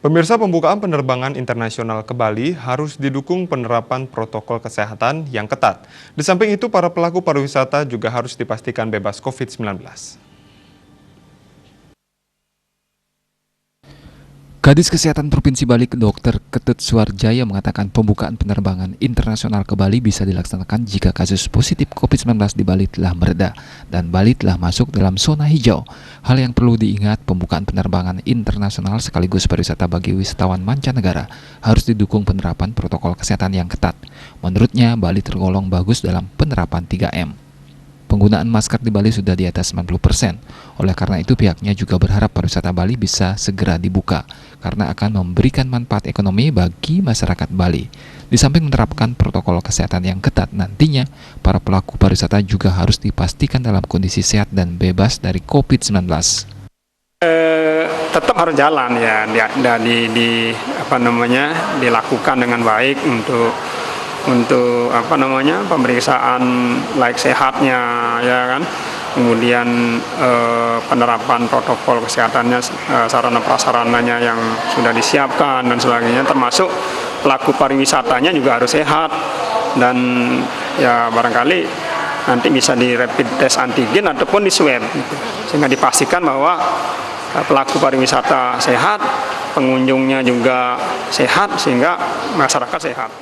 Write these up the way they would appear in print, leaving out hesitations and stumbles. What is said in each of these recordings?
Pemirsa, pembukaan penerbangan internasional ke Bali harus didukung penerapan protokol kesehatan yang ketat. Di samping itu, para pelaku pariwisata juga harus dipastikan bebas COVID-19. Kadis Kesehatan Provinsi Bali Dr. Ketut Suarjaya mengatakan pembukaan penerbangan internasional ke Bali bisa dilaksanakan jika kasus positif COVID-19 di Bali telah mereda dan Bali telah masuk dalam zona hijau. Hal yang perlu diingat, pembukaan penerbangan internasional sekaligus pariwisata bagi wisatawan mancanegara harus didukung penerapan protokol kesehatan yang ketat. Menurutnya, Bali tergolong bagus dalam penerapan 3M. Penggunaan masker di Bali sudah di atas 90%. Oleh karena itu pihaknya juga berharap pariwisata Bali bisa segera dibuka karena akan memberikan manfaat ekonomi bagi masyarakat Bali. Di samping menerapkan protokol kesehatan yang ketat, nantinya para pelaku pariwisata juga harus dipastikan dalam kondisi sehat dan bebas dari COVID-19. Tetap harus jalan ya, dilakukan dengan baik untuk pemeriksaan like sehatnya ya kan, kemudian penerapan protokol kesehatannya, sarana prasarananya yang sudah disiapkan dan sebagainya, termasuk pelaku pariwisatanya juga harus sehat dan ya barangkali nanti bisa di rapid test antigen ataupun di swab sehingga dipastikan bahwa pelaku pariwisata sehat, pengunjungnya juga sehat sehingga masyarakat sehat.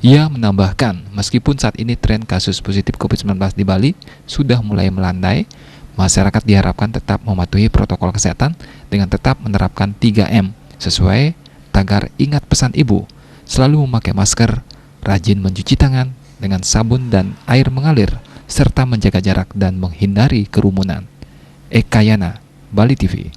Ia menambahkan, meskipun saat ini tren kasus positif COVID-19 di Bali sudah mulai melandai, masyarakat diharapkan tetap mematuhi protokol kesehatan dengan tetap menerapkan 3M sesuai tagar ingat pesan ibu, selalu memakai masker, rajin mencuci tangan dengan sabun dan air mengalir, serta menjaga jarak dan menghindari kerumunan. Eka Yana, Bali TV.